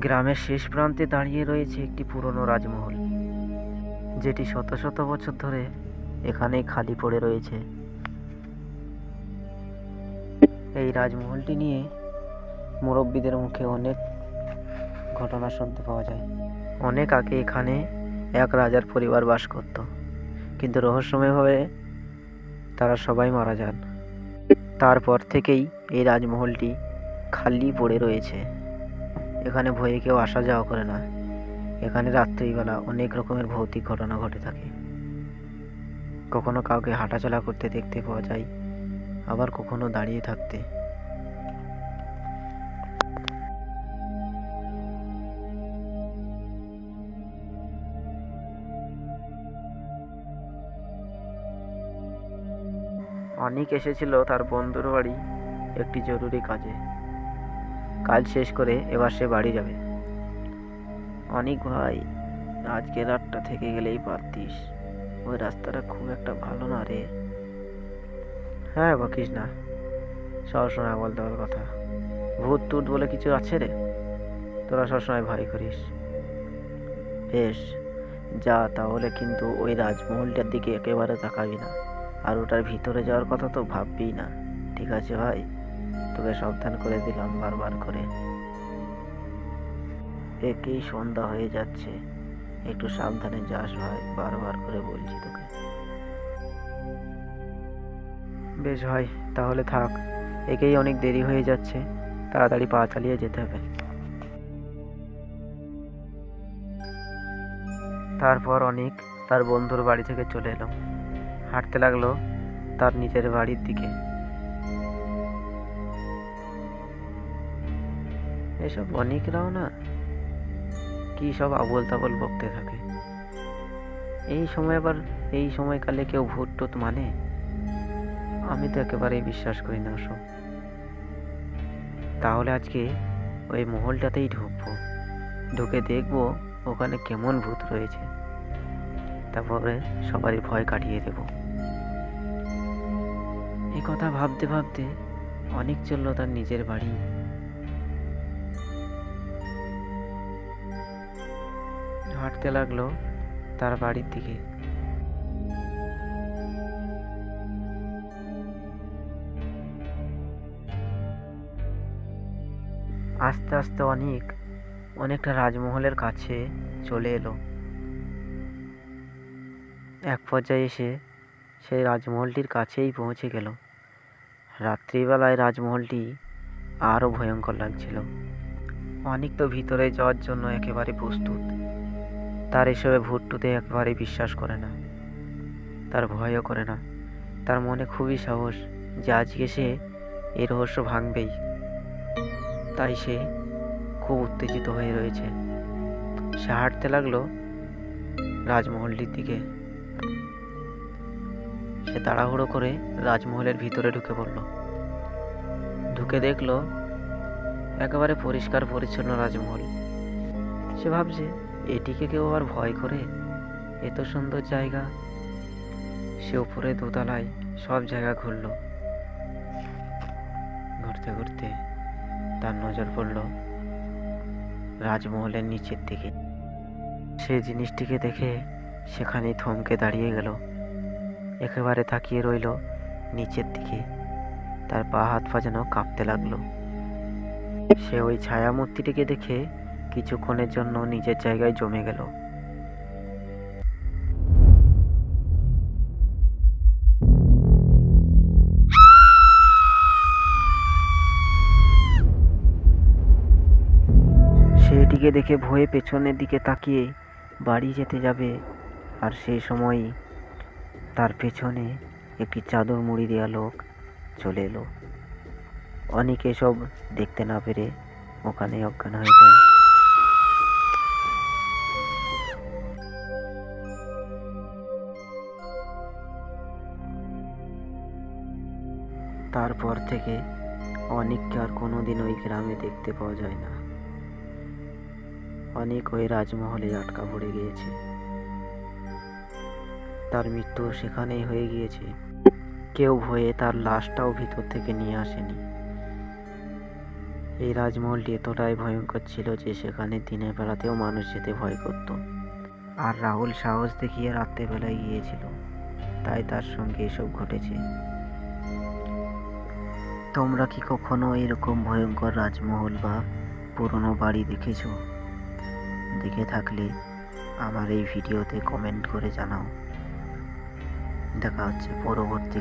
গ্রামের শেষ প্রান্তে দাঁড়িয়ে রয়েছে একটি পুরনো রাজমহল, যেটি শত শত বছর ধরে এখানেই খালি পড়ে রয়েছে। এই রাজমহলটি নিয়ে মুরব্বীদের মুখে অনেক ঘটনা শুনতে পাওয়া যায়। অনেক আগে এখানে এক রাজার পরিবার বাস করত, কিন্তু রহস্যময়ভাবে তারা সবাই মারা যান। তারপর থেকেই এই রাজমহলটি খালি পড়ে রয়েছে। এখানে ভয়ে কেউ আসা যাওয়া করে না। এখানে রাত্রিবেলা অনেক রকমের ভৌতিক ঘটনা ঘটে থাকে। কখনো কাউকে হাঁটাচলা করতে দেখতে পাওয়া যায়, আবার কখনো দাঁড়িয়ে থাকতে। অনেক এসেছিল তার বন্ধুর বাড়ি একটি জরুরি কাজে। কাজ শেষ করে এবার সে বাড়ি যাবে। অনেক ভাই, আজকে রাতটা থেকে গেলেই পারতিস, ওই রাস্তাটা খুব একটা ভালো না রে। হ্যাঁ, বকিস না, সবসময় বলতে বল কথা। ভূত টুত বলে কিছু আছে রে? তোরা সবসময় ভয় করিস। বেশ, যা, তাহলে কিন্তু ওই রাজমহলটার দিকে একেবারে তাকাবি না, আর ওটার ভিতরে যাওয়ার কথা তো ভাববি না, ঠিক আছে ভাই? তোকে সাবধান করে দিলাম বারবার করে। একেই সন্ধ্যা হয়ে যাচ্ছে, একটু সাবধানে যাস ভাই, বারবার করে বলছি তোকে। বেশ ভাই, তাহলে থাক, একেই অনেক দেরি হয়ে যাচ্ছে, তাড়াতাড়ি পা চালিয়ে যেতে হবে। তারপর অনেক তার বন্ধুর বাড়ি থেকে চলে এলো, হাঁটতে লাগলো তার নিজের বাড়ির দিকে। এসব অনেকরাও না কি সব আবোল তাবোল বকতে থাকে। এই সময় আবার এই সময়কালে কেউ ভূত টুত মানে? আমি তো একেবারেই বিশ্বাস করি না ওসব। তাহলে আজকে ওই মহলটাতেই ঢুকবো, ঢুকে দেখবো ওখানে কেমন ভূত রয়েছে, তারপরে সবারই ভয় কাটিয়ে দেব। এই কথা ভাবতে ভাবতে অনেক চলল তার নিজের বাড়ি। হাঁটতে লাগলো তার বাড়ির দিকে। আস্তে আস্তে অনেকটা রাজমহলের কাছে চলে এলো। এক পর্যায়ে এসে সেই রাজমহলটির কাছেই পৌঁছে গেল। রাত্রিবেলায় রাজমহলটি আরও ভয়ঙ্কর লাগছিল। অনেক তো ভিতরে যাওয়ার জন্য একেবারে প্রস্তুত। তার এসবে ভূত টুতে একেবারে বিশ্বাস করে না, তার ভয়ও করে না। তার মনে খুবই সাহস যে আজকে সে এই রহস্য ভাঙবেই। তাই সে খুব উত্তেজিত হয়ে রয়েছে। সে হাঁটতে লাগলো রাজমহলটির দিকে। সে তাড়াহুড়ো করে রাজমহলের ভিতরে ঢুকে পড়ল। ঢুকে দেখলো একেবারে পরিষ্কার পরিচ্ছন্ন রাজমহল। সে ভাবছে, এটিকে কেউ আবার ভয় করে? এত সুন্দর জায়গা। সে উপরে দোতলায় সব জায়গা ঘুরল। ঘুরতে ঘুরতে তার নজর পড়ল রাজমহলের নিচের দিকে। সে জিনিসটিকে দেখে সেখানেই থমকে দাঁড়িয়ে গেল, একেবারে তাকিয়ে রইল নিচের দিকে। তার পা হাত পা যেন কাঁপতে লাগলো। সে ওই ছায়া মূর্তিটিকে দেখে কিছুক্ষণের জন্য নিজের জায়গায় জমে গেল। সেটিকে দেখে ভয়ে পেছনের দিকে তাকিয়ে বাড়ি যেতে যাবে, আর সেই সময়ই তার পেছনে একটি চাদর মুড়ি দেওয়া লোক চলে এলো। অনেকে সব দেখতে না পেরে ওখানে অজ্ঞান হয়ে যায়। তারপর থেকে অনেককে আর কোনোদিন ওই গ্রামে দেখতে পাওয়া যায় না। অনেক ওই রাজমহলে আটকা পড়ে গিয়েছে। তার মৃত্যু সেখানেই হয়ে গিয়েছে। কেউ ভয়ে তার লাশটাও ভিতর থেকে নিয়ে আসেনি। এই রাজমহলটি এতটাই ভয়ঙ্কর ছিল যে সেখানে দিনের বেলাতেও মানুষ যেতে ভয় করত। আর রাহুল সাহস দেখিয়ে রাত্রেবেলায় গিয়েছিল, তাই তার সঙ্গে এসব ঘটেছে। তোমরা কি কখনো এরকম ভয়ঙ্কর রাজমহল বা পুরনো বাড়ি দেখেছো? দেখে থাকলে আমার এই ভিডিওতে কমেন্ট করে জানাও। দেখা হচ্ছে পরবর্তী